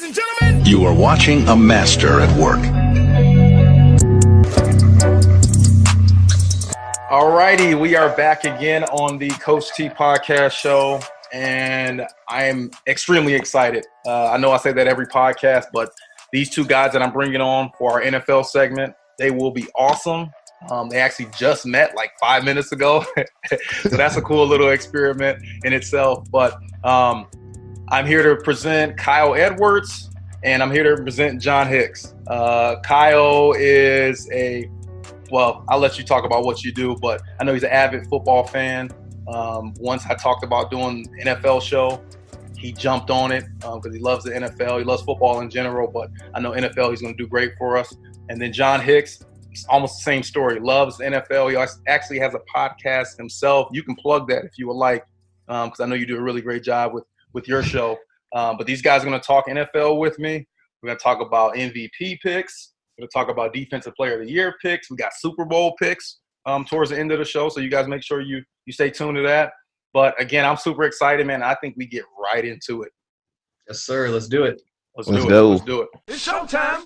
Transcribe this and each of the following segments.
and gentlemen. You are watching a master at work. All righty, we are back again on the Coach T podcast show, and I am extremely excited. I know I say that every podcast, but these two guys that I'm bringing on for our NFL segment, they will be awesome. They actually just met like 5 minutes ago, so that's a cool little experiment in itself. But I'm here to present Kyle Edwards, and I'm here to present John Hicks. Kyle is I'll let you talk about what you do, but I know he's an avid football fan. Once I talked about doing an NFL show, he jumped on it because he loves the NFL. He loves football in general, but I know NFL, he's going to do great for us. And then John Hicks, it's almost the same story. Loves the NFL. He actually has a podcast himself. You can plug that if you would like, because I know you do a really great job with your show. But these guys are going to talk NFL with me. We're going to talk about MVP picks. We're going to talk about Defensive Player of the Year picks. We got Super Bowl picks towards the end of the show, so you guys make sure you stay tuned to that. But, again, I'm super excited, man. I think we get right into it. Yes, sir. Let's do it. Let's do it. It's showtime.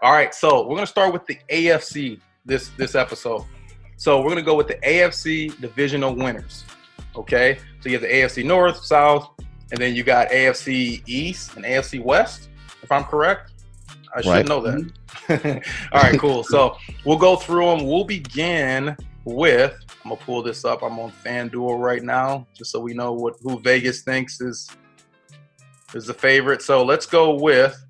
All right, so we're going to start with the AFC this episode. So we're going to go with the AFC Divisional winners, okay? So you have the AFC North, South, and then you got AFC East and AFC West, if I'm correct. I should know that. All right, cool. So we'll go through them. We'll begin with – I'm going to pull this up. I'm on FanDuel right now just so we know who Vegas thinks is the favorite. So let's go with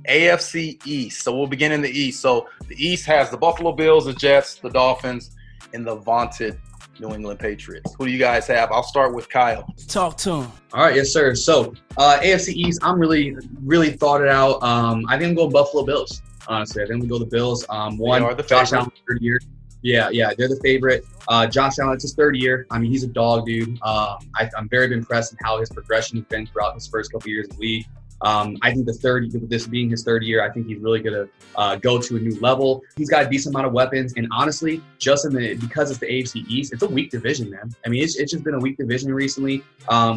AFC East. So we'll begin in the East. So the East has the Buffalo Bills, the Jets, the Dolphins, and the vaunted New England Patriots. Who do you guys have? I'll start with Kyle. Talk to him. All right, yes, sir. So AFC East, I'm really thought it out. I think I'm going Buffalo Bills, honestly. I think we go the Bills. Josh Allen, third year. Yeah, they're the favorite. Josh Allen, it's his third year. I mean, he's a dog, dude. I'm very impressed in how his progression has been throughout his first couple years in the league. I think this being his third year, I think he's really going to go to a new level. He's got a decent amount of weapons. And honestly, because it's the AFC East, it's a weak division, man. I mean, it's just been a weak division recently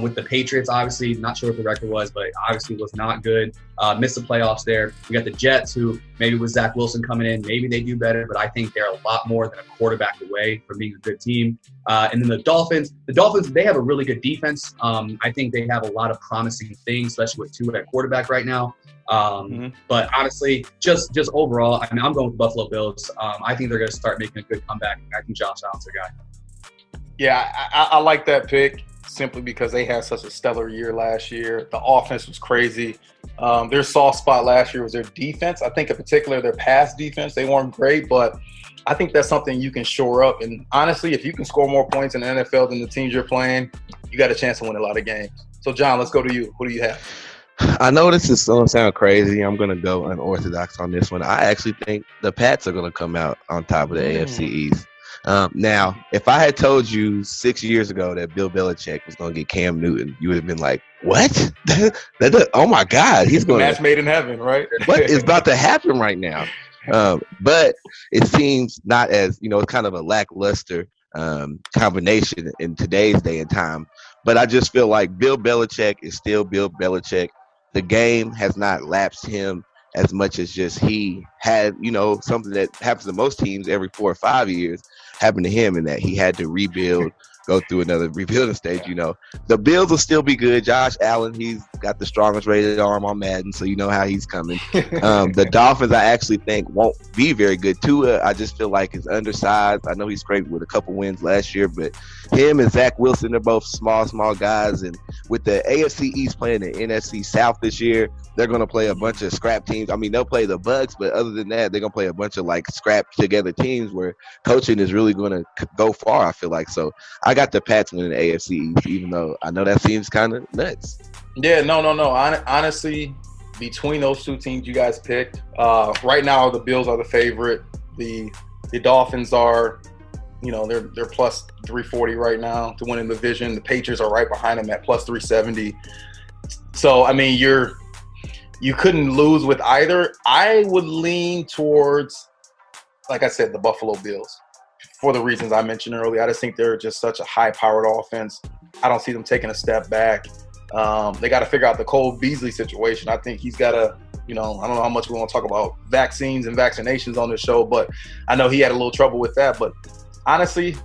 with the Patriots, obviously. Not sure what the record was, but obviously was not good. Missed the playoffs there. We got the Jets, who maybe with Zach Wilson coming in, maybe they do better, but I think they're a lot more than a quarterback away from being a good team. And then the Dolphins, they have a really good defense. I think they have a lot of promising things, especially with Tua at quarterback right now. But honestly, just overall, I mean, I'm going with Buffalo Bills. I think they're going to start making a good comeback. I think Josh Allen's their guy. Yeah, I like that pick simply because they had such a stellar year last year. The offense was crazy. Their soft spot last year was their defense. I think in particular their pass defense. They weren't great, but I think that's something you can shore up. And honestly, if you can score more points in the NFL than the teams you're playing, you got a chance to win a lot of games. So, John, let's go to you. Who do you have? I know this is going to sound crazy. I'm going to go unorthodox on this one. I actually think the Pats are going to come out on top of the AFC East. Now, if I had told you 6 years ago that Bill Belichick was going to get Cam Newton, you would have been like, what? Oh, my God. He's going match made in heaven, right? What is about to happen right now? But it seems not as, it's kind of a lackluster combination in today's day and time. But I just feel like Bill Belichick is still Bill Belichick. The game has not lapsed him as much as just he had, something that happens to most teams every 4 or 5 years happened to him, in that he had to rebuild, go through another rebuilding stage. The Bills will still be good. Josh Allen, he's got the strongest rated arm on Madden, so you know how he's coming. The Dolphins, I actually think, won't be very good. Tua, I just feel like is undersized. I know he's great with a couple wins last year, but him and Zach Wilson are both small guys. And with the AFC East playing the NFC South this year, they're going to play a bunch of scrap teams. I mean, they'll play the Bucs, but other than that, they're going to play a bunch of scrap together teams where coaching is really going to go far, I feel like. So I got the Pats winning the AFC East, even though I know that seems kind of nuts. Yeah, no. Honestly, between those two teams you guys picked, right now the Bills are the favorite. The Dolphins are, they're plus 340 right now to win in the division. The Patriots are right behind them at plus 370. So, I mean, you couldn't lose with either. I would lean towards, like I said, the Buffalo Bills for the reasons I mentioned earlier. I just think they're just such a high-powered offense. I don't see them taking a step back. They got to figure out the Cole Beasley situation. I think he's got to, I don't know how much we want to talk about vaccines and vaccinations on this show, but I know he had a little trouble with that. But honestly,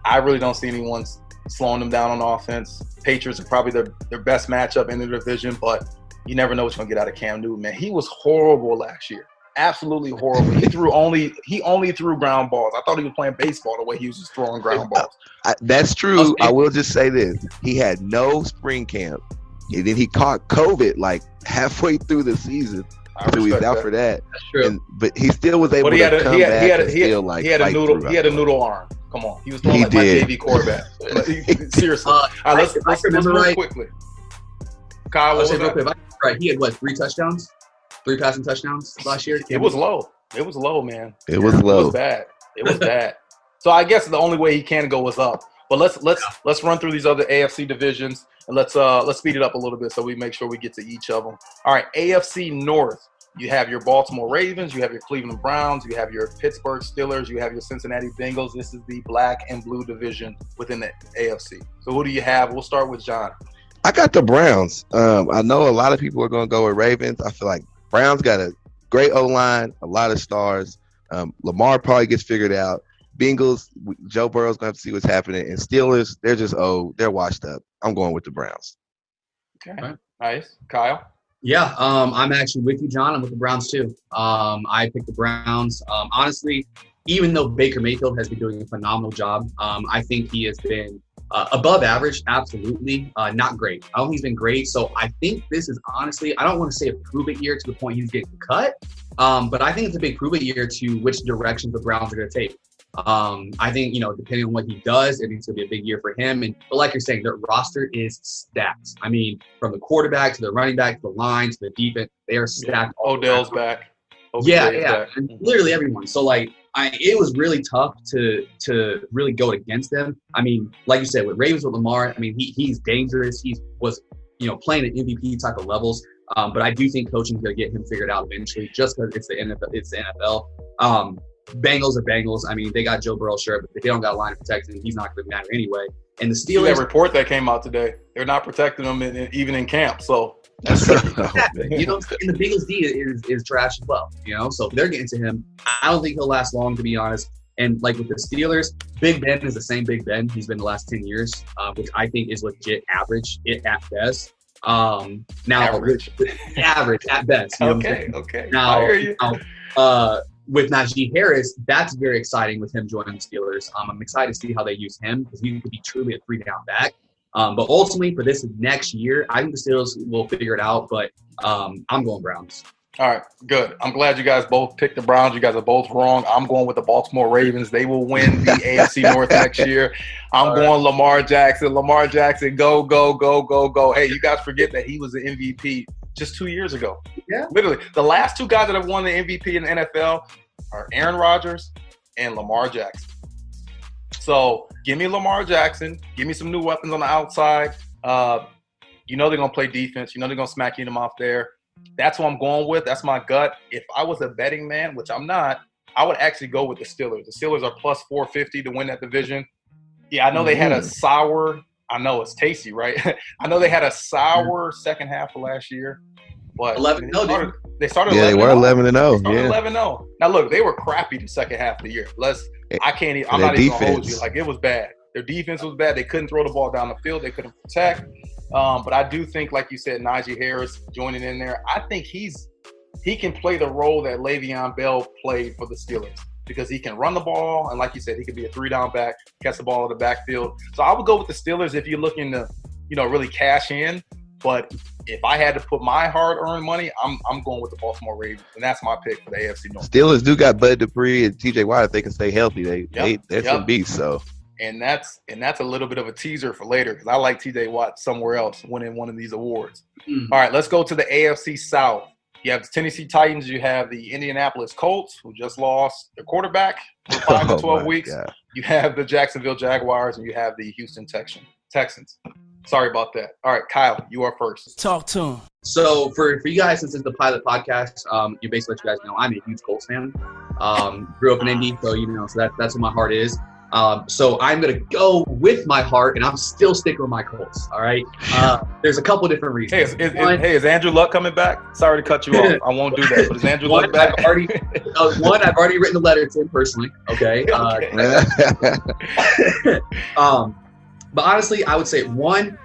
I really don't see anyone slowing them down on offense. Patriots are probably their best matchup in the division, but you never know what's going to get out of Cam Newton, man. He was horrible last year. Absolutely horrible. He only threw ground balls. I thought he was playing baseball the way he was just throwing ground balls. That's true. I will just say this. He had no spring camp. And then he caught COVID like halfway through the season. So he's out for that. That's true. But he still was able to come back and still like he had a noodle arm. Come on. He was throwing my JV quarterback. Seriously. All right, let's move quickly. Kyle, what was that? Right, he had 3 touchdowns? 3 passing touchdowns last year? It was low. It was low, man. It was low. It was bad. It was bad. So I guess the only way he can go is up. But let's run through these other AFC divisions and let's speed it up a little bit so we make sure we get to each of them. All right, AFC North. You have your Baltimore Ravens, you have your Cleveland Browns, you have your Pittsburgh Steelers, you have your Cincinnati Bengals. This is the black and blue division within the AFC. So who do you have? We'll start with John. I got the Browns. I know a lot of people are going to go with Ravens. I feel like Browns got a great O-line, a lot of stars. Lamar probably gets figured out. Bengals, Joe Burrow's going to have to see what's happening. And Steelers, they're just old. They're washed up. I'm going with the Browns. Okay, nice. Kyle? Yeah, I'm actually with you, John. I'm with the Browns, too. I picked the Browns. Honestly, even though Baker Mayfield has been doing a phenomenal job, I think he has been above average, absolutely. Not great. I don't think he's been great. So I think this is honestly, I don't want to say a prove-it year to the point he's getting cut, but I think it's a big prove-it year to which direction the Browns are going to take. I think, depending on what he does, I think it's going to be a big year for him. But like you're saying, their roster is stacked. I mean, from the quarterback to the running back to the line to the defense, they are stacked. Odell's back. Yeah. And literally everyone. So, it was really tough to really go against them. I mean, like you said, with Ravens with Lamar, I mean, he's dangerous. He was, playing at MVP type of levels. But I do think coaching is going to get him figured out eventually, just because it's the NFL. It's the NFL. Bengals are Bengals. I mean, they got Joe Burrow, sure, but if they don't got a line to protect him, he's not going to matter anyway. And the Steelers. That report that came out today, they're not protecting him even in camp. So that's and the Bengals D is trash as well. So if they're getting to him, I don't think he'll last long, to be honest. And like with the Steelers, Big Ben is the same Big Ben he's been the last 10 years, which I think is legit average at best. Average at best. Okay. Now, I hear you. With Najee Harris, that's very exciting with him joining the Steelers. I'm excited to see how they use him because he could be truly a 3-down back. But ultimately, for this next year, I think the Steelers will figure it out. But I'm going Browns. All right, good. I'm glad you guys both picked the Browns. You guys are both wrong. I'm going with the Baltimore Ravens. They will win the AFC North next year. I'm going Lamar Jackson. Lamar Jackson, go, go, go, go, go. Hey, you guys forget that he was the MVP just 2 years ago. Yeah. Literally, the last 2 guys that have won the MVP in the NFL are Aaron Rodgers and Lamar Jackson. So give me Lamar Jackson. Give me some new weapons on the outside. They're going to play defense. They're going to smack you in the mouth there. That's what I'm going with. That's my gut. If I was a betting man, which I'm not, I would actually go with the Steelers. The Steelers are plus 450 to win that division. Yeah, I know they had a sour – I know it's tasty, right? I know they had a sour second half of last year. But 11-0, they started 11-0. Yeah, they were 11-0. Yeah. 11-0. Now, look, they were crappy the second half of the year. I'm not even going to hold you. It was bad. Their defense was bad. They couldn't throw the ball down the field. They couldn't protect. But I do think, like you said, Najee Harris joining in there, I think he can play the role that Le'Veon Bell played for the Steelers because he can run the ball. And like you said, he could be a 3-down back, catch the ball in the backfield. So I would go with the Steelers if you're looking to, really cash in. But if I had to put my hard-earned money, I'm going with the Baltimore Ravens, and that's my pick for the AFC North. Steelers do got Bud Dupree and T.J. Watt if they can stay healthy. They're some beasts. So, and that's a little bit of a teaser for later because I like T.J. Watt somewhere else winning one of these awards. All right, let's go to the AFC South. You have the Tennessee Titans. You have the Indianapolis Colts, who just lost their quarterback for 5 to 12 weeks. God. You have the Jacksonville Jaguars, and you have the Houston Texans. Sorry about that. All right, Kyle, you are first. Talk to him. So for you guys, since it's the pilot podcast, you basically let you guys know I'm a huge Colts fan. Grew up in Indy, so so that's what my heart is. So I'm going to go with my heart, and I'm still sticking with my Colts. All right. There's a couple different reasons. Hey, is Andrew Luck coming back? Sorry to cut you off. I won't do that. But is Andrew Luck back? I've already written a letter to him personally. Okay. But honestly, I would say one,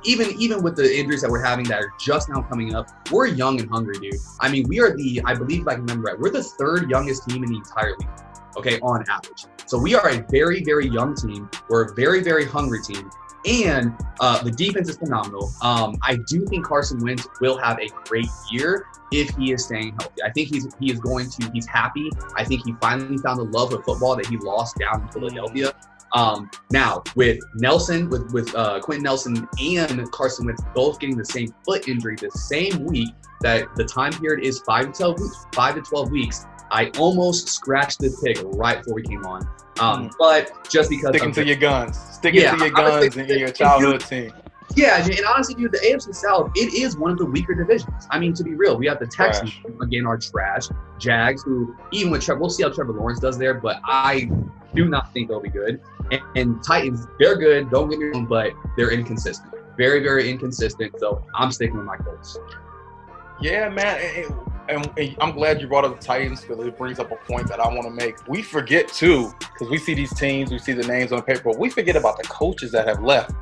even with the injuries that we're having that are just now coming up, we're young and hungry, dude. I mean, we are I believe if I can remember right, we're the third youngest team in the entire league, okay, on average. So we are a very, very young team. We're a very, very hungry team. And the defense is phenomenal. I do think Carson Wentz will have a great year if he is staying healthy. I think he's happy. I think he finally found the love of football that he lost down in Philadelphia. Now with Nelson, with Quentin Nelson and Carson Wentz both getting the same foot injury the same week, that the time period is 5 to 12 weeks. I almost scratched this pick right before we came on. But just because sticking to your guns and your childhood team. Yeah, and honestly, dude, the AFC South, it is one of the weaker divisions. I mean, to be real, we have the Texans, again, are trash. Jags, who, even with Trevor, we'll see how Trevor Lawrence does there, but I do not think they'll be good. And Titans, they're good, don't get me wrong, but they're inconsistent. Very, very inconsistent, so I'm sticking with my Colts. Yeah, man, and I'm glad you brought up the Titans because it brings up a point that I want to make. We forget, too, because we see these teams, we see the names on paper, but we forget about the coaches that have left.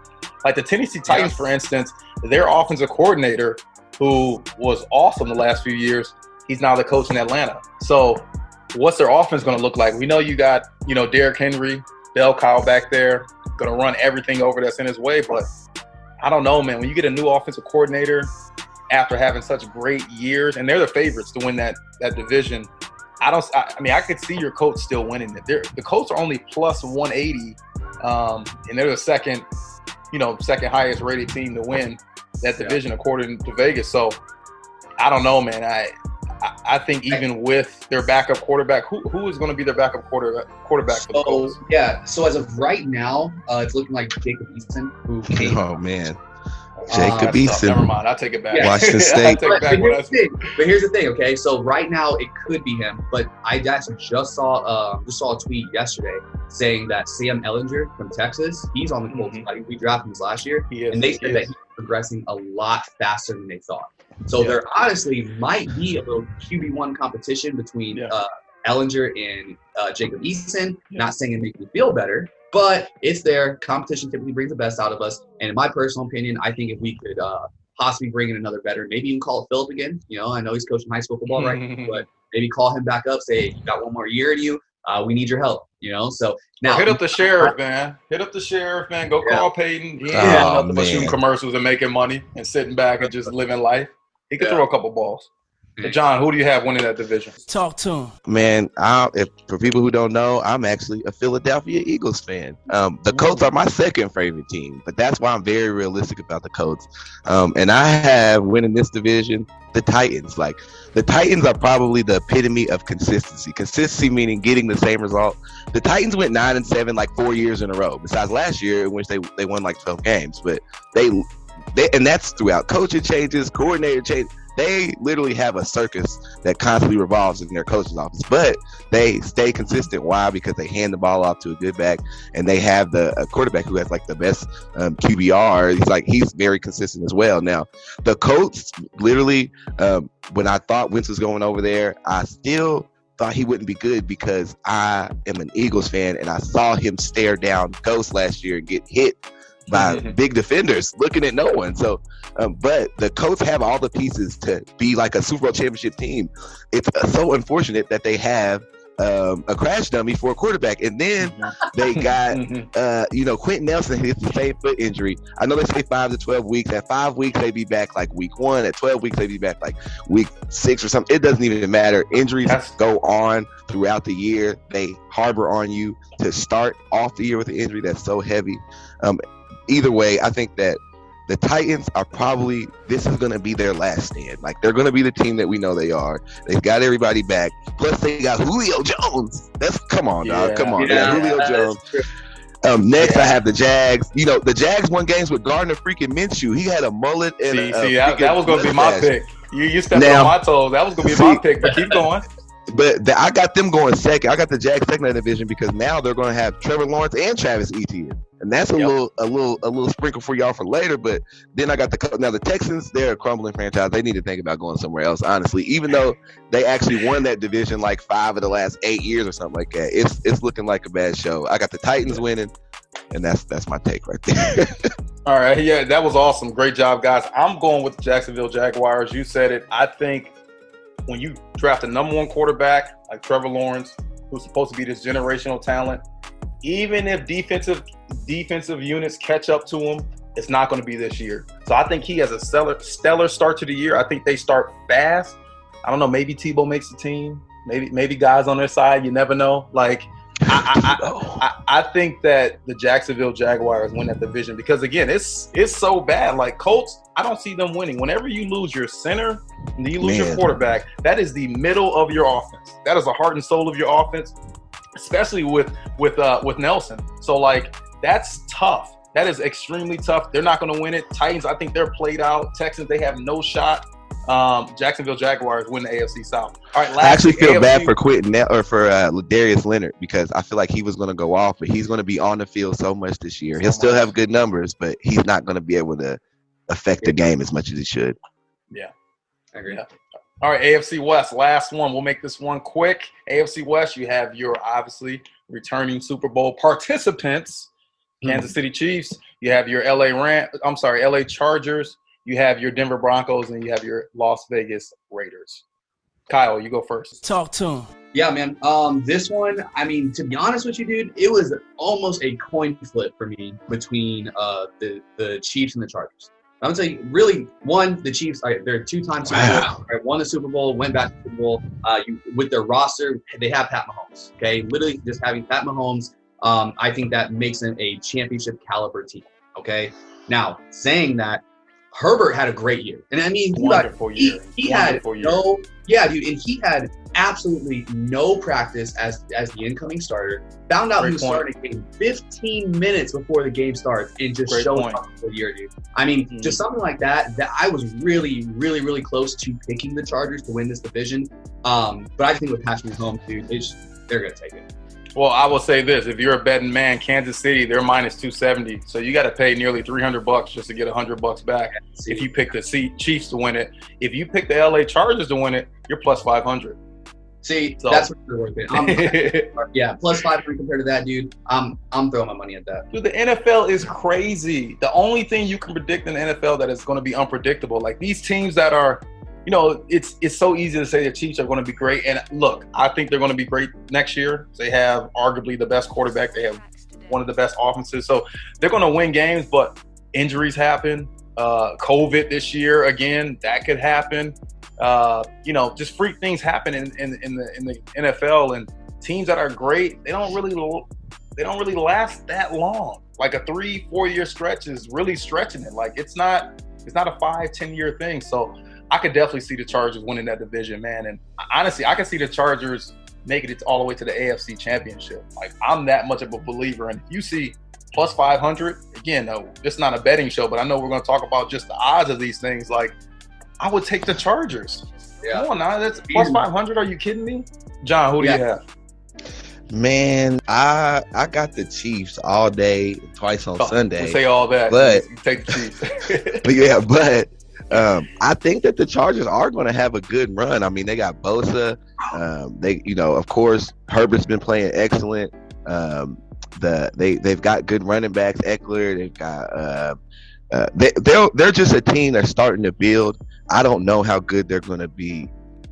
Like the Tennessee Titans, for instance, their offensive coordinator, who was awesome the last few years, he's now the coach in Atlanta. So what's their offense going to look like? We know you got, Derrick Henry, Bell Kyle back there, going to run everything over that's in his way. But I don't know, man. When you get a new offensive coordinator after having such great years, and they're the favorites to win that division, I could see your Colts still winning it. The Colts are only plus 180, and they're the second highest rated team to win that division according to Vegas. So I don't know, man. I think even with their backup quarterback, who is going to be their backup quarterback for the Colts? Yeah. So as of right now, it's looking like Jacob Easton, who came. Oh man. Jacob Easton. Never mind. I'll take it back. Washington State. But here's the thing, okay? So right now it could be him, but I actually just saw a tweet yesterday saying that Sam Ehlinger from Texas, he's on the Colts. We drafted him last year, and they said that he's progressing a lot faster than they thought. So there honestly might be a little QB1 competition between Ehlinger and Jacob Easton. Not saying it makes me feel better, but it's there. Competition typically brings the best out of us. And in my personal opinion, I think if we could possibly bring in another veteran, maybe even call Phillip again. I know he's coaching high school football right now, but maybe call him back up, say, you got one more year in you. We need your help, So now hit up the sheriff, man. Go call Peyton. He ain't nothing but shooting commercials and making money and sitting back and just living life. He could throw a couple balls. But John, who do you have winning that division? Talk to him. Man, for people who don't know, I'm actually a Philadelphia Eagles fan. The Colts are my second favorite team, but that's why I'm very realistic about the Colts. And I have winning this division, the Titans. Like, the Titans are probably the epitome of consistency. Consistency meaning getting the same result. The Titans went 9-7 like 4 years in a row, besides last year in which they won like 12 games. But they and that's throughout coaching changes, coordinator changes. They literally have a circus that constantly revolves in their coach's office, but they stay consistent. Why? Because they hand the ball off to a good back, and they have a quarterback who has like the best QBR. He's very consistent as well. Now, the Colts, literally, when I thought Wentz was going over there, I still thought he wouldn't be good because I am an Eagles fan, and I saw him stare down Ghost last year and get hit by big defenders looking at no one. So, but the Colts have all the pieces to be like a Super Bowl championship team. It's so unfortunate that they have a crash dummy for a quarterback. And then they got, Quentin Nelson hits the same foot injury. I know they say 5 to 12 weeks. At 5 weeks, they be back like week 1. At 12 weeks, they be back like week 6 or something. It doesn't even matter. Injuries go on throughout the year. They harbor on you to start off the year with an injury that's so heavy. Either way, I think that the Titans are probably, this is going to be their last stand. Like, they're going to be the team that we know they are. They've got everybody back. Plus, they got Julio Jones. Come on, dog. Come on. Yeah, Julio Jones. Next, I have the Jags. The Jags won games with Gardner freaking Minshew. He had a mullet and that was going to be my pick. You stepped on my toes. That was going to be my pick, but keep going. But I got them going second. I got the Jags second in that division because now they're going to have Trevor Lawrence and Travis Etienne, and that's a little sprinkle for y'all for later. But then I got the Texans. They're a crumbling franchise. They need to think about going somewhere else. Honestly, even though they actually won that division like 5 of the last 8 years or something like that, it's looking like a bad show. I got the Titans winning, and that's my take right there. All right, yeah, that was awesome. Great job, guys. I'm going with the Jacksonville Jaguars. You said it. I think when you draft a number 1 quarterback like Trevor Lawrence, who's supposed to be this generational talent, even if defensive units catch up to him, it's not going to be this year. So I think he has a stellar start to the year. I think they start fast. I don't know, maybe Tebow makes the team. Maybe guys on their side. You never know. Like I think that the Jacksonville Jaguars win that division because, again, it's so bad. Like Colts, I don't see them winning. Whenever you lose your center and you lose your quarterback, that is the middle of your offense. That is the heart and soul of your offense, especially with Nelson. So, like, that's tough. That is extremely tough. They're not going to win it. Titans, I think they're played out. Texans, they have no shot. Jacksonville Jaguars win the AFC South. All right, I actually feel bad for Darius Leonard because I feel like he was going to go off, but he's going to be on the field so much this year. He'll still have good numbers, but he's not going to be able to affect the game as much as he should. Yeah, I agree. Yeah. All right, AFC West, last one. We'll make this one quick. AFC West, you have your obviously returning Super Bowl participants, Kansas City Chiefs. You have your LA Chargers. You have your Denver Broncos, and you have your Las Vegas Raiders. Kyle, you go first. Talk to him. Yeah, man. This one, I mean, to be honest with you, dude, it was almost a coin flip for me between the Chiefs and the Chargers. I would say, really, the Chiefs, they're 2-time Super Bowl, won the Super Bowl, went back to the Super Bowl. With their roster, they have Pat Mahomes, okay? Literally just having Pat Mahomes, I think that makes them a championship caliber team, okay? Now, saying that, Herbert had a great year. And I mean, he had absolutely no practice as the incoming starter. Found out he was starting 15 minutes before the game starts and just showed up for a year, dude. I mean, just something like that I was really, really, really close to picking the Chargers to win this division. But I think with Patrick Mahomes, dude, they're going to take it. Well, I will say this. If you're a betting man, Kansas City, they're minus 270. So you got to pay nearly $300 just to get $100 back if you pick the Chiefs to win it. If you pick the LA Chargers to win it, you're plus 500. See, that's what you're worth it. Yeah, plus 500 compared to that, dude. I'm throwing my money at that. Dude, the NFL is crazy. The only thing you can predict in the NFL that is going to be unpredictable, like these teams that are – it's so easy to say the Chiefs are going to be great. And look, I think they're going to be great next year. They have arguably the best quarterback. They have one of the best offenses. So they're going to win games, but injuries happen. COVID this year, again, that could happen. Just freak things happen in the NFL, and teams that are great, they don't really last that long. Like a 3-4 year stretch is really stretching it. Like it's not a 5-10 year thing. So I could definitely see the Chargers winning that division, man. And honestly, I can see the Chargers making it all the way to the AFC Championship. Like, I'm that much of a believer. And if you see plus 500, again, it's not a betting show, but I know we're going to talk about just the odds of these things. Like, I would take the Chargers. Yeah. Come on now, that's plus 500. Are you kidding me? John, who do you have? Man, I got the Chiefs all day, twice on Sunday. Say all that, but you take the Chiefs. but I think that the Chargers are going to have a good run. I mean, they got Bosa. Of course, Herbert's been playing excellent. They've got good running backs. Eckler. They've got. They're just a team that's starting to build. I don't know how good they're going to be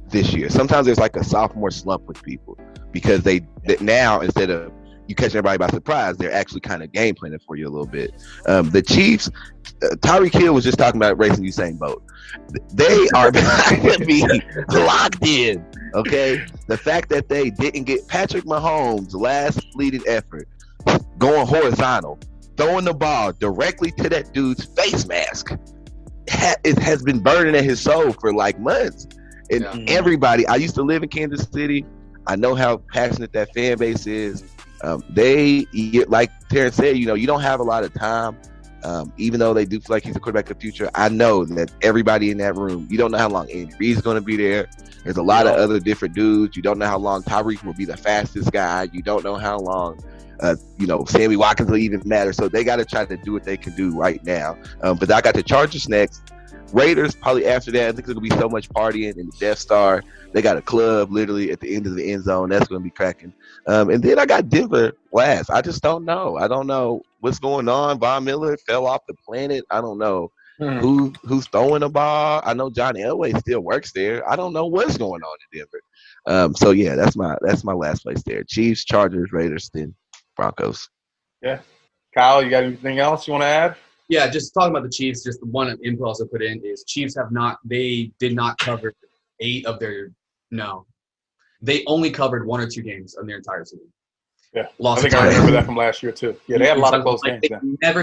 this year. Sometimes there's like a sophomore slump with people because they now, instead of you catching everybody by surprise, they're actually kind of game planning for you a little bit. The Chiefs, Tyreek Hill was just talking about racing Usain Bolt. They are going to be locked in, okay? The fact that they didn't get Patrick Mahomes' last fleeting effort, going horizontal, throwing the ball directly to that dude's face mask, it has been burning at his soul for like months. And everybody, I used to live in Kansas City. I know how passionate that fan base is. They, like Terrence said, you don't have a lot of time. Even though they do feel like he's a quarterback of the future, I know that everybody in that room, you don't know how long Andy Reid's going to be there. There's a lot of other different dudes. You don't know how long Tyreek will be the fastest guy. You don't know how long, Sammy Watkins will even matter. So they got to try to do what they can do right now. But I got the Chargers next. Raiders probably after that. I think there's going to be so much partying in the Death Star. They got a club literally at the end of the end zone. That's going to be cracking. And then I got Denver last. I just don't know. I don't know what's going on. Von Miller fell off the planet. I don't know who's throwing the ball. I know John Elway still works there. I don't know what's going on in Denver. So yeah, that's my last place there. Chiefs, Chargers, Raiders, then Broncos. Yeah. Kyle, you got anything else you want to add? Yeah, just talking about the Chiefs, just the one impulse I put in is Chiefs they did not cover 8 of their – no. They only covered 1 or 2 games of their entire season. Yeah, I think I remember that from last year too. Yeah, they had a lot of close games.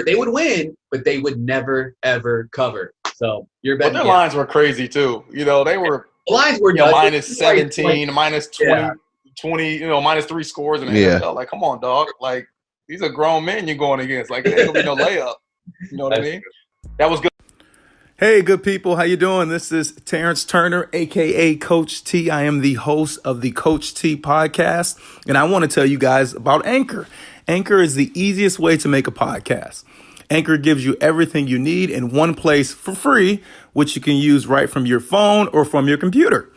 They would win, but they would never, ever cover. So you're betting. But their lines were crazy too. They were – the lines were minus 17, minus 20, minus 3 scores. And like, come on, dog. Like, these are grown men you're going against. Like, there ain't going to be no layup. You know what I mean? That was good. Hey, good people. How you doing? This is Terrence Turner, a.k.a. Coach T. I am the host of the Coach T podcast, and I want to tell you guys about Anchor. Anchor is the easiest way to make a podcast. Anchor gives you everything you need in one place for free, which you can use right from your phone or from your computer.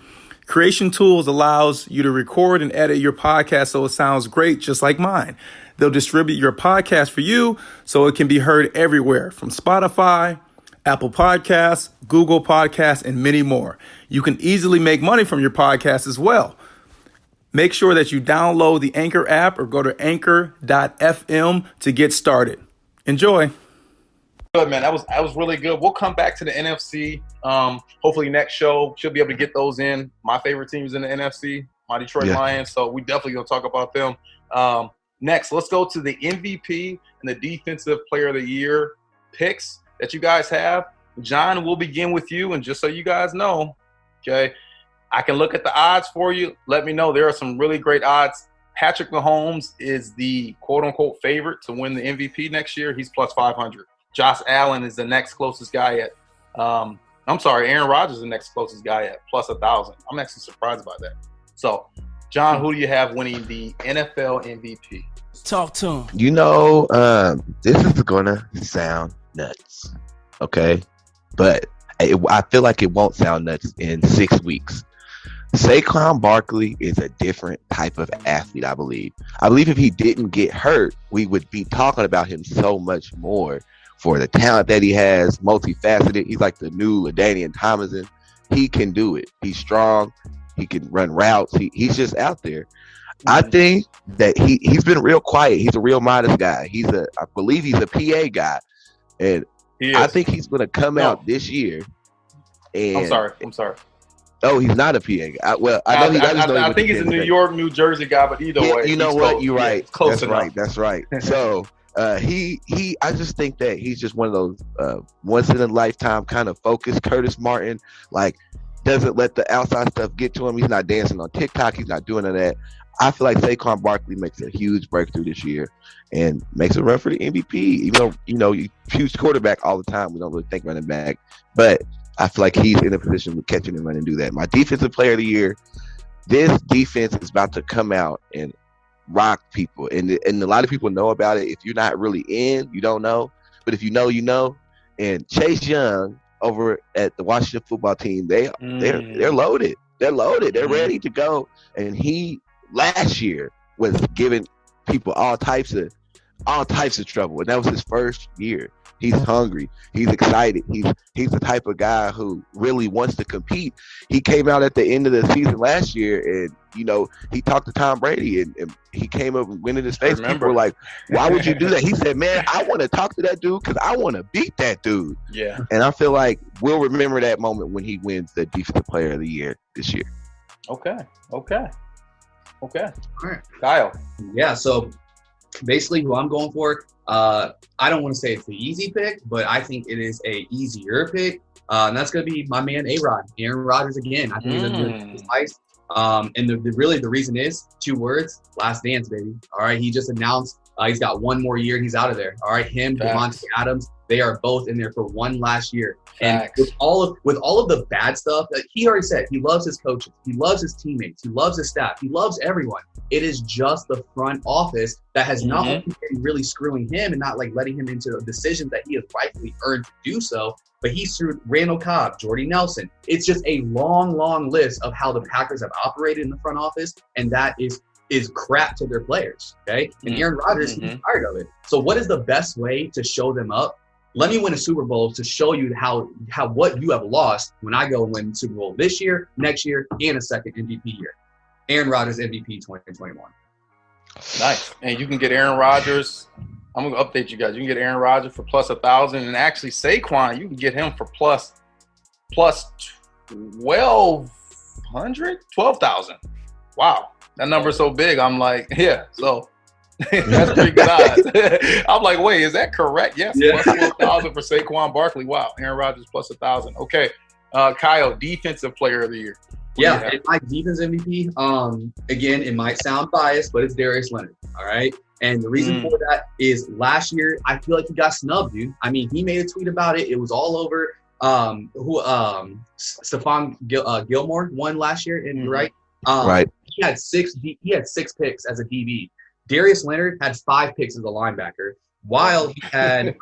Creation Tools allows you to record and edit your podcast so it sounds great, just like mine. They'll distribute your podcast for you so it can be heard everywhere, from Spotify, Apple Podcasts, Google Podcasts, and many more. You can easily make money from your podcast as well. Make sure that you download the Anchor app or go to anchor.fm to get started. Enjoy. Good, man. That was really good. We'll come back to the NFC. Hopefully next show, should be able to get those in. My favorite teams in the NFC, my Detroit Lions. So we definitely going to talk about them. Next, let's go to the MVP and the Defensive Player of the Year picks that you guys have. John, we'll begin with you. And just so you guys know, okay, I can look at the odds for you. Let me know. There are some really great odds. Patrick Mahomes is the quote-unquote favorite to win the MVP next year. He's plus 500. Josh Allen is the next closest guy at Aaron Rodgers is the next closest guy at plus 1,000. I'm actually surprised by that. So, John, who do you have winning the NFL MVP? Talk to him. This is going to sound nuts, okay? But I feel like it won't sound nuts in 6 weeks. Saquon Barkley is a different type of athlete, I believe. I believe if he didn't get hurt, we would be talking about him so much more for the talent that he has, multifaceted. He's like the new LaDainian Tomlinson. He can do it. He's strong. He can run routes. He's just out there. I think that he's been real quiet. He's a real modest guy. I believe he's a PA guy. And I think he's going to come out this year. And I'm sorry. Oh, he's not a PA guy. I think he's a New York, New Jersey guy, but either way. You know what? You're right. Yeah, close enough. That's right. So I just think that he's just one of those once in a lifetime kind of focused Curtis Martin, like doesn't let the outside stuff get to him. He's not dancing on TikTok. He's not doing any of that. I feel like Saquon Barkley makes a huge breakthrough this year and makes a run for the MVP. Even though, you choose quarterback all the time, we don't really think running back. But I feel like he's in a position to catch and run and do that. My Defensive Player of the Year, this defense is about to come out and rock people. And a lot of people know about it. If you're not really in, you don't know. But if you know, you know. And Chase Young over at the Washington football team, they're loaded. They're loaded. They're ready to go. And he last year was giving people all types of trouble, and that was his first year. He's hungry. He's excited. He's the type of guy who really wants to compete. He came out at the end of the season last year, and he talked to Tom Brady, and he came up and went in his face. People were like, "Why would you do that?" He said, "Man, I want to talk to that dude because I want to beat that dude." Yeah. And I feel like we'll remember that moment when he wins the Defensive Player of the Year this year. Okay. All right. Kyle. Yeah. So basically, who I'm going for. I don't want to say it's the easy pick, but I think it is a easier pick. And that's going to be my man, A-Rod, Aaron Rodgers again. I think he's a really nice. And the reason is 2 words, Last Dance, baby. All right. He just announced He's got one more year and he's out of there. All right, him, Devontae Adams, they are both in there for one last year. And with all of the bad stuff that he already said, he loves his coaches, he loves his teammates, he loves his staff, he loves everyone. It is just the front office that has not only been really screwing him and not like letting him into decisions that he has rightfully earned to do so, but he screwed Randall Cobb, Jordy Nelson. It's just a long, long list of how the Packers have operated in the front office, and that is crap to their players, okay? And Aaron Rodgers, he's tired of it. So what is the best way to show them up? Let me win a Super Bowl to show you how what you have lost when I go and win the Super Bowl this year, next year, and a second MVP year. Aaron Rodgers MVP 2021. Nice. And you can get Aaron Rodgers. I'm going to update you guys. You can get Aaron Rodgers for plus 1,000, and actually Saquon, you can get him for plus 12,000. Wow. That number's so big. I'm like, yeah, so that's pretty good odds. I'm like, wait, is that correct? Yes, plus 12,000 for Saquon Barkley. Wow, Aaron Rodgers plus 1,000. Okay, Kyle, defensive player of the year. Yeah, and my defense MVP, again, it might sound biased, but it's Darius Leonard, all right? And the reason for that is last year, I feel like he got snubbed, dude. I mean, he made a tweet about it. It was all over. Stephon Gilmore won last year, and right? Right. He had six picks as a DB. Darius Leonard had 5 picks as a linebacker, while he had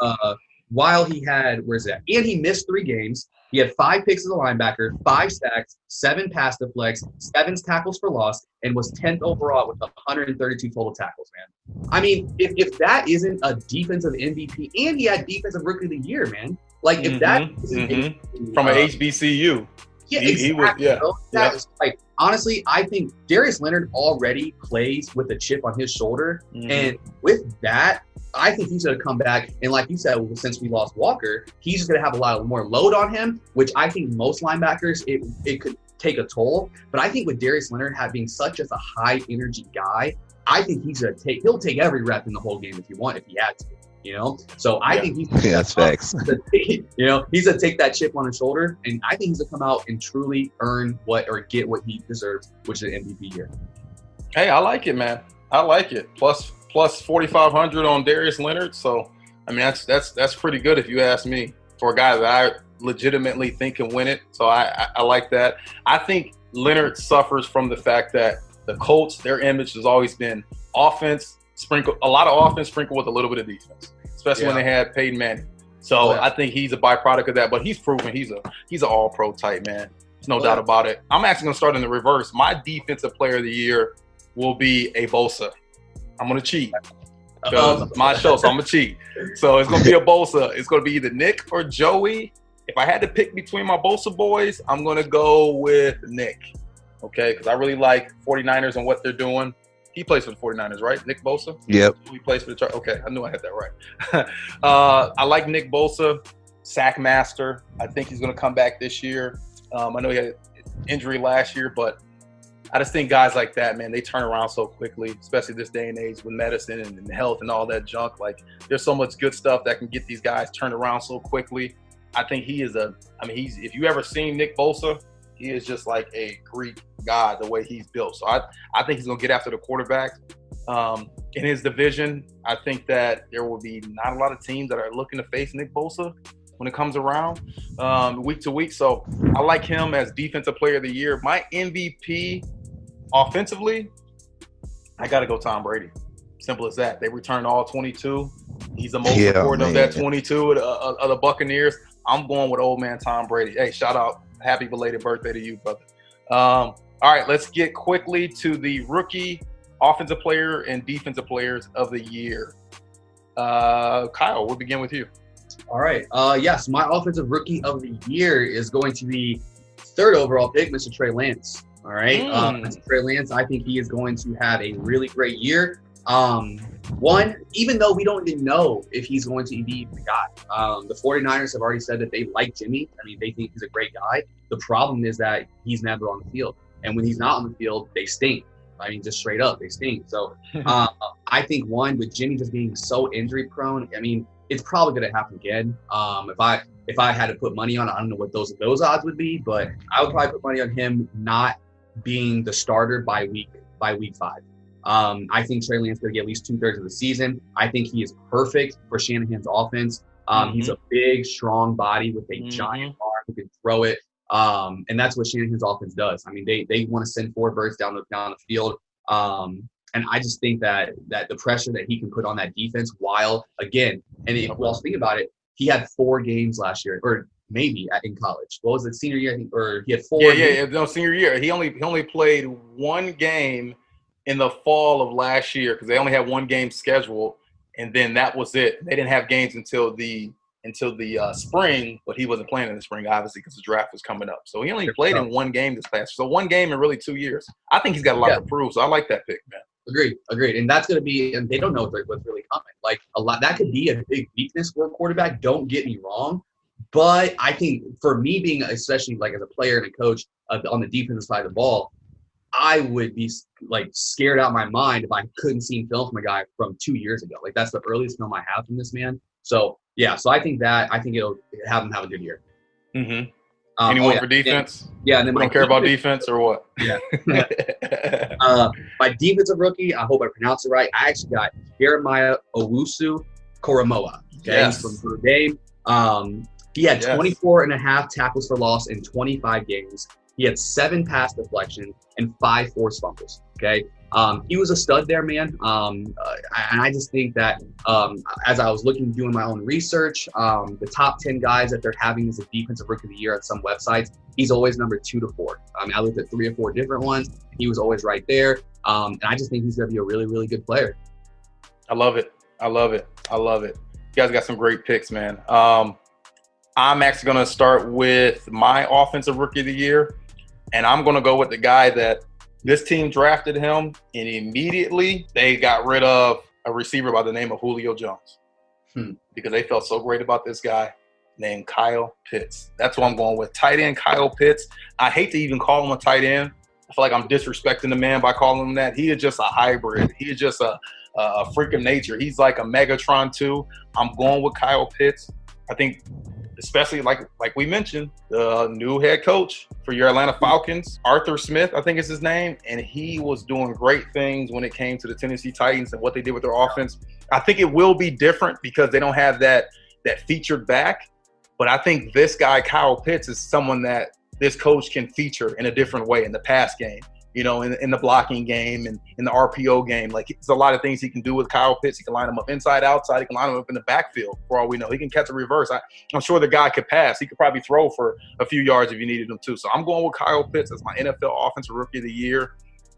where's that? And he missed 3 games. He had 5 picks as a linebacker, 5 sacks, 7 pass deflects, 7 tackles for loss, and was 10th overall with 132 total tackles, man. I mean, if that isn't a defensive MVP, and he had defensive rookie of the year, man. Like if that isn't from an HBCU. Yeah, exactly. He was, like, honestly, I think Darius Leonard already plays with a chip on his shoulder. And with that, I think he's going to come back. And like you said, since we lost Walker, he's just going to have a lot more load on him, which I think most linebackers, it could take a toll. But I think with Darius Leonard having such as a high energy guy, I think he'll take every rep in the whole game if he had to. You know, so I think he's that's facts. He's gonna take that chip on his shoulder, and I think he's gonna come out and truly get what he deserves, which is an MVP year. Hey, I like it, man. I like it. Plus 4,500 on Darius Leonard. So, I mean, that's pretty good if you ask me, for a guy that I legitimately think can win it. So I like that. I think Leonard suffers from the fact that the Colts, their image has always been offense. A lot of offense sprinkled with a little bit of defense, especially when they had Peyton Manning. So I think he's a byproduct of that, but he's proven he's an all-pro type, man. There's no doubt about it. I'm actually going to start in the reverse. My defensive player of the year will be a Bosa. I'm going to cheat because my show, so I'm going to cheat. So it's going to be a Bosa. It's going to be either Nick or Joey. If I had to pick between my Bosa boys, I'm going to go with Nick, okay, because I really like 49ers and what they're doing. He plays for the 49ers, right? Nick Bosa? Yep. He plays for the Chargers. Okay, I knew I had that right. I like Nick Bosa, sack master. I think he's going to come back this year. I know he had an injury last year, but I just think guys like that, man, they turn around so quickly, especially this day and age with medicine and health and all that junk. Like, there's so much good stuff that can get these guys turned around so quickly. I think if you ever seen Nick Bosa, he is just like a Greek god the way he's built. So I think he's going to get after the quarterback. In his division, I think that there will be not a lot of teams that are looking to face Nick Bosa when it comes around week to week. So I like him as defensive player of the year. My MVP offensively, I got to go Tom Brady. Simple as that. They returned all 22. He's the most important of that 22 of the Buccaneers. I'm going with old man Tom Brady. Hey, shout out. Happy belated birthday to you, brother. All right, let's get quickly to the rookie offensive player and defensive players of the year. Kyle, we'll begin with you. All right. Yes, my offensive rookie of the year is going to be 3rd overall pick, Mr. Trey Lance. All right. Mr. Trey Lance, I think he is going to have a really great year. Even though we don't even know if he's going to be the guy. The 49ers have already said that they like Jimmy. I mean, they think he's a great guy. The problem is that he's never on the field. And when he's not on the field, they stink. I mean, just straight up, they stink. So I think with Jimmy just being so injury prone, I mean, it's probably going to happen again. If I had to put money on it, I don't know what those odds would be, but I would probably put money on him not being the starter by week 5. I think Trey Lance is going to get at least 2/3 of the season. I think he is perfect for Shanahan's offense. He's a big, strong body with a giant arm who can throw it. And that's what Shanahan's offense does. I mean, they want to send four birds down the field. And I just think that the pressure that he can put on that defense while, again, think about it, he had 4 games last year, or maybe in college. What was it, senior year? I think, or he had 4 games. No, senior year. He only played 1 game in the fall of last year because they only had 1 game scheduled, and then that was it. They didn't have games until the spring, but he wasn't playing in the spring, obviously, because the draft was coming up. So he only played in 1 game this past year. So 1 game in really 2 years. I think he's got a lot to prove, so I like that pick, man. Agreed. And that's going to be – and they don't know what's really coming. Like, a lot – that could be a big weakness for a quarterback. Don't get me wrong. But I think for me being – especially, like, as a player and a coach on the defensive side of the ball, I would be, like, scared out of my mind if I couldn't see film from a guy from 2 years ago. Like, that's the earliest film I have from this man. So, yeah. So I think it'll have him have a good year. Mm-hmm. Anyone for defense? And then we don't care about defense or what? Yeah. My defensive rookie, I hope I pronounce it right. I actually got Jeremiah Owusu-Koramoah. Okay, yes. From Notre Dame. He had 24 and a half tackles for loss in 25 games. He had 7 pass deflections and 5 forced fumbles. Okay. He was a stud there, man. And I just think that as I was doing my own research, the top 10 guys that they're having as a defensive rookie of the year at some websites, he's always number 2 to 4. I mean, I looked at 3 or 4 different ones. He was always right there. And I just think he's going to be a really, really good player. I love it. You guys got some great picks, man. I'm actually going to start with my offensive rookie of the year, and I'm going to go with the guy that this team drafted him, and immediately they got rid of a receiver by the name of Julio Jones because they felt so great about this guy named Kyle Pitts. That's what I'm going with. Tight end Kyle Pitts. I hate to even call him a tight end. I feel like I'm disrespecting the man by calling him that. He is just a hybrid. He is just a freak of nature. He's like a Megatron too. I'm going with Kyle Pitts. I think especially like we mentioned, the new head coach for your Atlanta Falcons, Arthur Smith, I think is his name, and he was doing great things when it came to the Tennessee Titans and what they did with their offense. I think it will be different because they don't have that featured back, but I think this guy, Kyle Pitts, is someone that this coach can feature in a different way in the pass game, you know, in the blocking game and in the RPO game. Like, there's a lot of things he can do with Kyle Pitts. He can line him up inside, outside. He can line him up in the backfield, for all we know. He can catch a reverse. I'm sure the guy could pass. He could probably throw for a few yards if you needed him to. So I'm going with Kyle Pitts as my NFL Offensive Rookie of the Year.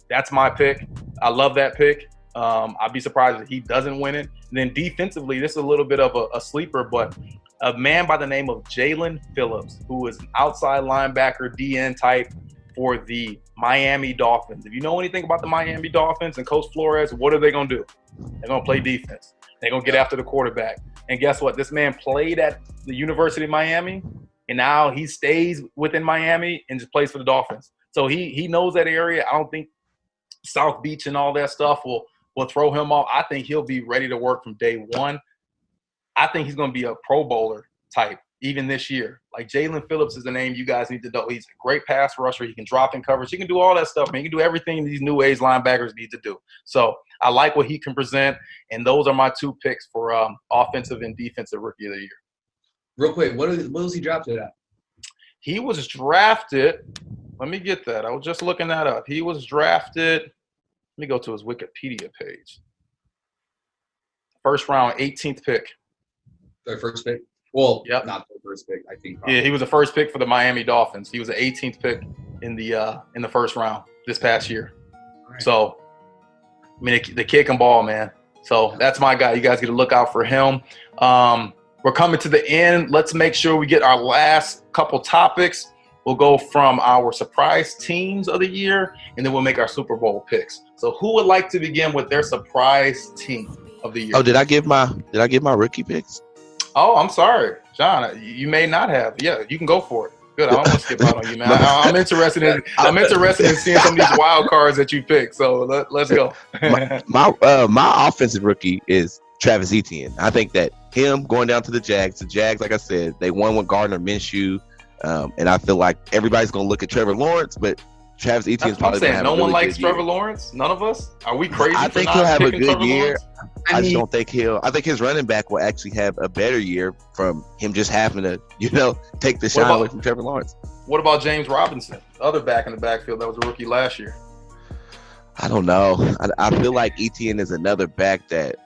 That's my pick. I love that pick. I'd be surprised if he doesn't win it. And then defensively, this is a little bit of a sleeper, but a man by the name of Jalen Phillips, who is an outside linebacker, DN type for the Miami Dolphins. If you know anything about the Miami Dolphins and Coach Flores, what are they going to do? They're going to play defense. They're going to get after the quarterback. And guess what? This man played at the University of Miami, and now he stays within Miami and just plays for the Dolphins. So he knows that area. I don't think South Beach and all that stuff will throw him off. I think he'll be ready to work from day one. I think he's going to be a Pro Bowler type even this year. Like, Jalen Phillips is a name you guys need to know. He's a great pass rusher. He can drop in coverage. He can do all that stuff, man. He can do everything these new age linebackers need to do. So I like what he can present, and those are my 2 picks for offensive and defensive rookie of the year. Real quick, what was he drafted at? He was drafted – let me get that. I was just looking that up. He was drafted – let me go to his Wikipedia page. First round, 18th pick. Their first pick? Well, yep. Not the first pick, I think. Yeah, he was the first pick for the Miami Dolphins. He was the 18th pick in the first round this past year. Right. So, I mean, the kid can ball, man. So that's my guy. You guys get to look out for him. We're coming to the end. Let's make sure we get our last couple topics. We'll go from our surprise teams of the year, and then we'll make our Super Bowl picks. So who would like to begin with their surprise team of the year? Oh, did I give my rookie picks? Oh, I'm sorry, John. You may not have. Yeah, you can go for it. Good. I don't want to skip out on you, man. I'm interested in seeing some of these wild cards that you pick. So let's go. my offensive rookie is Travis Etienne. I think that him going down to the Jags, like I said, they won with Gardner Minshew. And I feel like everybody's going to look at Trevor Lawrence, but Travis Etienne's That's what I'm probably saying. have No a really one likes good year. Trevor Lawrence. None of us. Are we crazy? I for think not he'll have a picking good Trevor year. Lawrence? I just don't think I think his running back will actually have a better year from him just having to, take the shine away from Trevor Lawrence. What about James Robinson, the other back in the backfield that was a rookie last year? I don't know. I feel like Etienne is another back that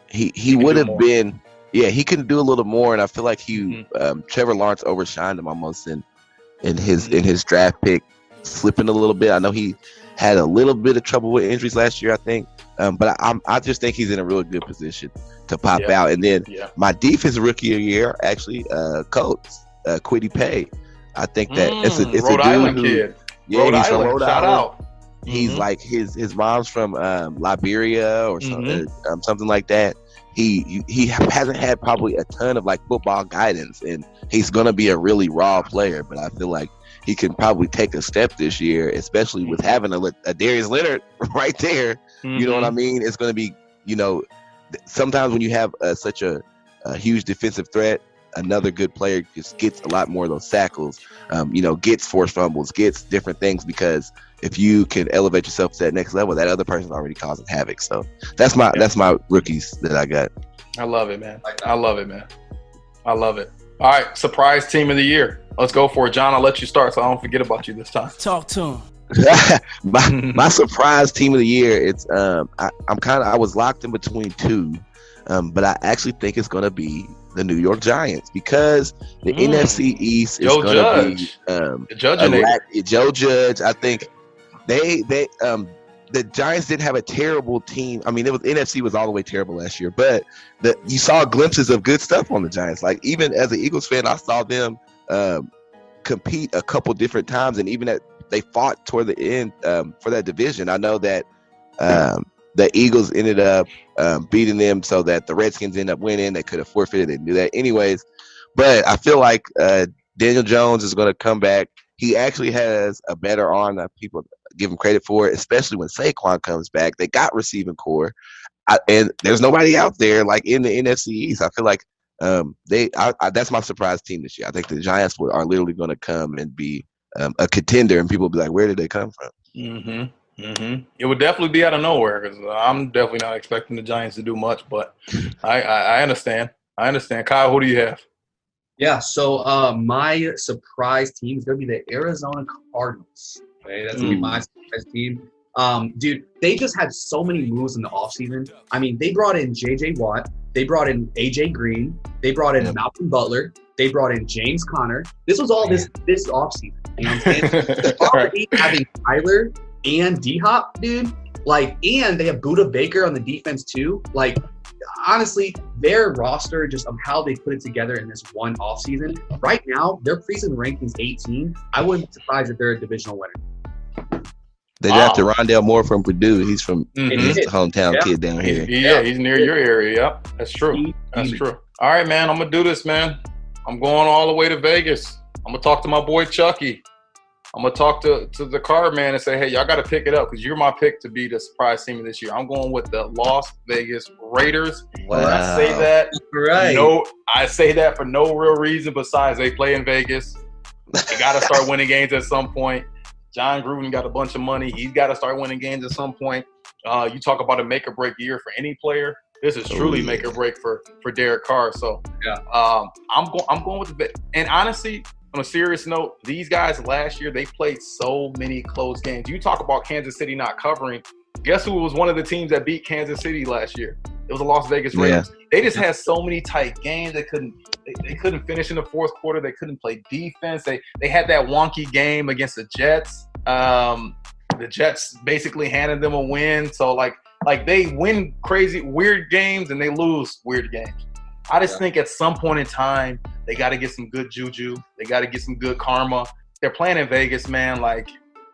he would have been. Yeah, he can do a little more, and I feel like Trevor Lawrence overshined him almost in his draft pick, slipping a little bit. I know he had a little bit of trouble with injuries last year, I think, but I just think he's in a really good position to pop out. And then my defense rookie of the year, actually, Colts, Kwity Paye. I think that it's a Rhode dude Island kid. Yeah, Rhode he's Island. from Rhode Shout Island. out. He's like his mom's from Liberia or something, something like that. He hasn't had probably a ton of like football guidance, and he's gonna be a really raw player. But I feel like he can probably take a step this year, especially with having a Darius Leonard right there. You know what I mean? It's gonna be, sometimes when you have such a huge defensive threat, another good player just gets a lot more of those tackles, gets forced fumbles, gets different things, because if you can elevate yourself to that next level, that other person's already causing havoc. So that's my rookies that I got. I love it, man. I love it, man. I love it. All right, surprise team of the year. Let's go for it, John. I'll let you start so I don't forget about you this time. Talk to him. my surprise team of the year. It's I was locked in between two, but I actually think it's gonna be the New York Giants, because the NFC East is going to be Joe Judge. I think the Giants didn't have a terrible team. I mean, NFC was all the way terrible last year, but you saw glimpses of good stuff on the Giants. Like, even as an Eagles fan, I saw them compete a couple different times, and even they fought toward the end for that division. I know that the Eagles ended up beating them so that the Redskins ended up winning. They could have forfeited. They knew that anyways. But I feel like Daniel Jones is going to come back. He actually has a better arm than people give him credit for, especially when Saquon comes back. They got receiving core. And there's nobody out there like in the NFC East. I feel like that's my surprise team this year. I think the Giants are literally going to come and be a contender, and people will be like, where did they come from? It would definitely be out of nowhere, because I'm definitely not expecting the Giants to do much, but I understand. Kyle, who do you have? Yeah, so my surprise team is going to be the Arizona Cardinals. Okay, that's going to be my surprise team. Dude, they just had so many moves in the offseason. I mean, they brought in J.J. Watt. They brought in A.J. Green. They brought in Malcolm Butler. They brought in James Conner. This was all this offseason. You know what I'm saying? Already having Tyler and D-Hop, dude. And they have Budda Baker on the defense too. Honestly, their roster, just of how they put it together in this one offseason, right now, their preseason ranking's 18. I wouldn't be surprised if they're a divisional winner. They drafted Rondale Moore from Purdue. He's from he's the hometown kid down here. He's near your area. Yep, that's true. That's true. All right, man, I'm going to do this, man. I'm going all the way to Vegas. I'm going to talk to my boy Chucky. I'm going to talk to the card man and say, hey, y'all got to pick it up, because you're my pick to be the surprise team of this year. I'm going with the Las Vegas Raiders. Wow. I say that. Right. I say that for no real reason besides they play in Vegas. They got to start winning games at some point. John Gruden got a bunch of money. He's got to start winning games at some point. You talk about a make or break year for any player. This is truly make or break for Derek Carr. So I'm going with the – and honestly – on a serious note, these guys last year, they played so many close games. You talk about Kansas City not covering. Guess who was one of the teams that beat Kansas City last year? It was the Las Vegas Raiders. Yeah. They just had so many tight games. They couldn't finish in the fourth quarter. They couldn't play defense. They had that wonky game against the Jets. The Jets basically handed them a win. So like they win crazy weird games and they lose weird games. I just think at some point in time, they got to get some good juju. They got to get some good karma. They're playing in Vegas, man.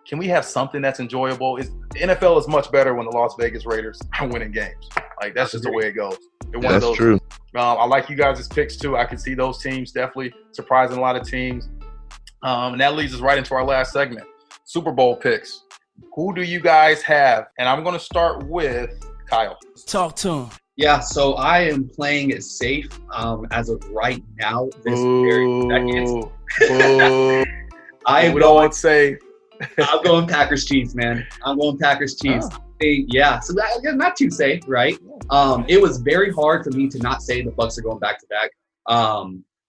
Can we have something that's enjoyable? The NFL is much better when the Las Vegas Raiders are winning games. That's just the way it goes. That's true. I like you guys' picks, too. I can see those teams definitely surprising a lot of teams. And that leads us right into our last segment, Super Bowl picks. Who do you guys have? And I'm going to start with Kyle. Talk to him. Yeah, so I am playing it safe as of right now, this very second. We don't say I'm going Packers Chiefs, man. I'm going Packers Chiefs. Oh. Yeah, so not too safe, right? It was very hard for me to not say the Bucs are going back to back.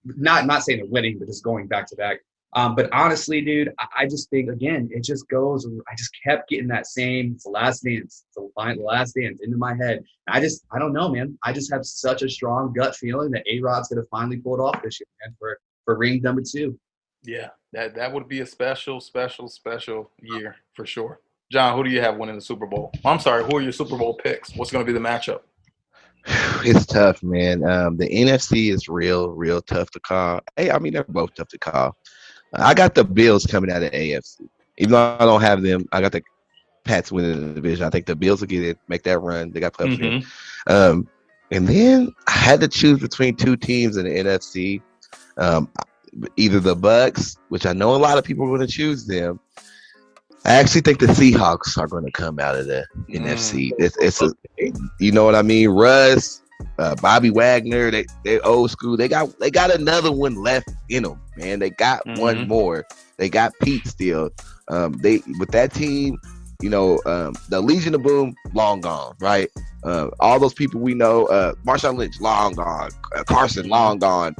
Not saying they're winning, but just going back to back. But honestly, dude, I just think, again, it just goes. I just kept getting that same. It's the last dance. It's the last dance into my head. I don't know, man. I just have such a strong gut feeling that A-Rod's going to finally pull it off this year, man, for ring number 2. Yeah, that would be a special year for sure. John, who do you have winning the Super Bowl? I'm sorry, who are your Super Bowl picks? What's going to be the matchup? It's tough, man. The NFC is real tough to call. Hey, I mean, they're both tough to call. I got the Bills coming out of AFC. Even though I don't have them, I got the Pats winning the division. I think the Bills will get it, make that run. They got playoffs. And then I had to choose between 2 teams in the NFC. Either the Bucs, which I know a lot of people are going to choose them. I actually think the Seahawks are going to come out of the NFC. It's you know what I mean? Russ, Bobby Wagner, they old school. They got another one left in them, man. They got one more. They got Pete still. They with that team, you know, the Legion of Boom, long gone, right? All those people we know, Marshawn Lynch, long gone. Carson, long gone.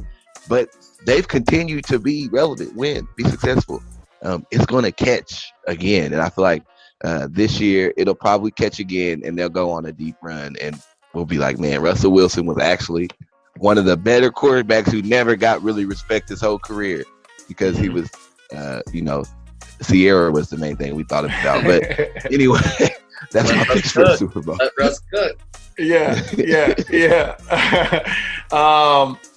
But they've continued to be relevant, be successful. It's going to catch again. And I feel like this year it'll probably catch again and they'll go on a deep run. And we'll be like, man, Russell Wilson was actually one of the better quarterbacks who never got really respect his whole career because he was, you know, Sierra was the main thing we thought about. But anyway, that's my pick for the Super Bowl. Let Russ cook. Yeah.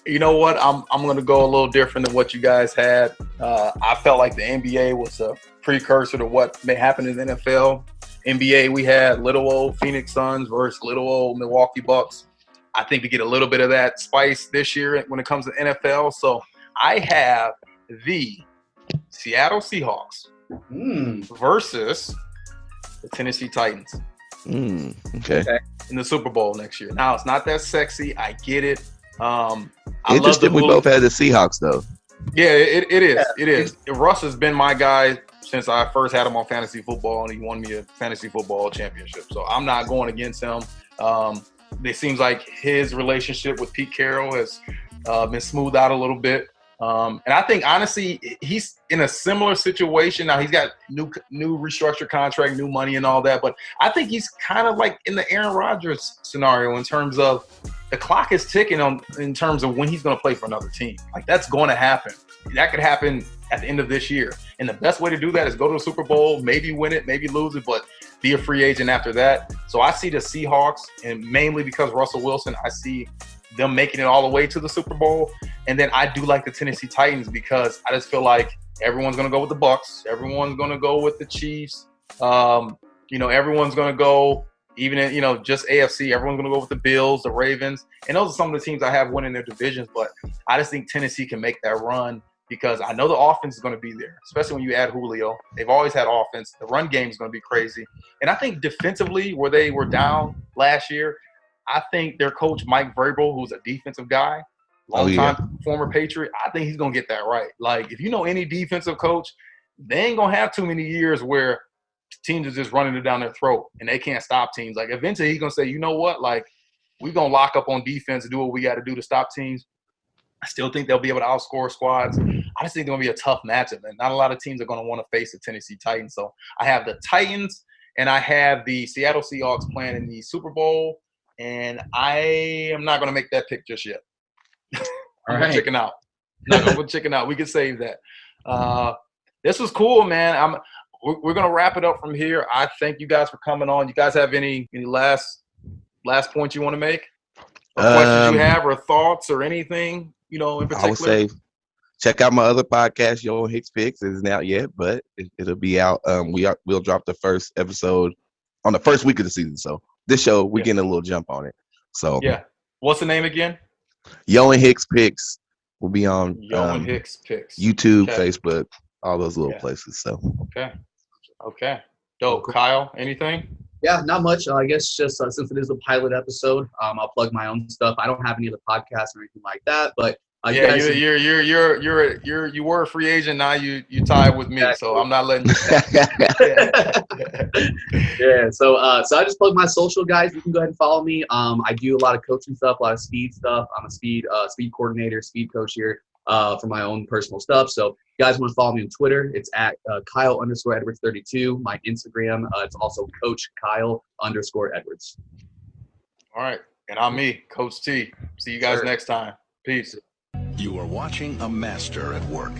You know what? I'm going to go a little different than what you guys had. I felt like the NBA was a precursor to what may happen in the NFL. NBA, we had little old Phoenix Suns versus little old Milwaukee Bucks. I think we get a little bit of that spice this year when it comes to NFL. So I have the Seattle Seahawks versus the Tennessee Titans. Okay. In the Super Bowl next year. Now, it's not that sexy. I get it. Interesting. We both had the Seahawks, though. Yeah, it is. Yeah. It is. Russ has been my guy since I first had him on fantasy football, and he won me a fantasy football championship. So I'm not going against him. It seems like his relationship with Pete Carroll has been smoothed out a little bit. And I think, honestly, he's in a similar situation. Now, he's got new restructured contract, new money and all that. But I think he's kind of like in the Aaron Rodgers scenario in terms of the clock is ticking in terms of when he's going to play for another team. Like, that's going to happen. That could happen at the end of this year. And the best way to do that is go to the Super Bowl, maybe win it, maybe lose it, but be a free agent after that. So I see the Seahawks, and mainly because Russell Wilson, I see them making it all the way to the Super Bowl. And then I do like the Tennessee Titans because I just feel like everyone's going to go with the Bucs. Everyone's going to go with the Chiefs. Everyone's going to go, even in, just AFC, everyone's going to go with the Bills, the Ravens. And those are some of the teams I have winning their divisions. But I just think Tennessee can make that run because I know the offense is going to be there, especially when you add Julio. They've always had offense. The run game is going to be crazy. And I think defensively, where they were down last year, I think their coach, Mike Vrabel, who's a defensive guy, long-time former Patriot, I think he's going to get that right. Like, if you know any defensive coach, they ain't going to have too many years where teams are just running it down their throat and they can't stop teams. Like, eventually he's going to say, you know what, like, we're going to lock up on defense and do what we got to do to stop teams. I still think they'll be able to outscore squads. I just think they're going to be a tough matchup, and not a lot of teams are going to want to face the Tennessee Titans. So I have the Titans, and I have the Seattle Seahawks playing in the Super Bowl, and I am not going to make that pick just yet. I'm going to chicken out. Not going to chicken out. We can save that. This was cool, man. We're going to wrap it up from here. I thank you guys for coming on. You guys have any last points you want to make? Or questions you have or thoughts or anything, in particular? I would say check out my other podcast, Yo Hicks Picks. It isn't out yet, but it'll be out. We'll drop the first episode on the first week of the season. So this show, we're getting a little jump on it. So yeah. What's the name again? Yo and Hicks Picks. We'll be on Yo and Hicks Picks. YouTube, Facebook, all those little places. So okay. Dope. Kyle, anything? Yeah, not much. I guess just since it is a pilot episode, I'll plug my own stuff. I don't have any other podcasts or anything like that, but Yeah, you were a free agent. Now you tied with me, exactly. So I'm not letting you. Yeah. So I just plug my social, guys. You can go ahead and follow me. I do a lot of coaching stuff, a lot of speed stuff. I'm a speed coordinator, speed coach here for my own personal stuff. So if you guys want to follow me on Twitter, it's at Kyle_Edwards32. My Instagram, it's also Coach Kyle_Edwards. All right, and I'm me, Coach T. See you guys next time. Peace. You are watching a master at work.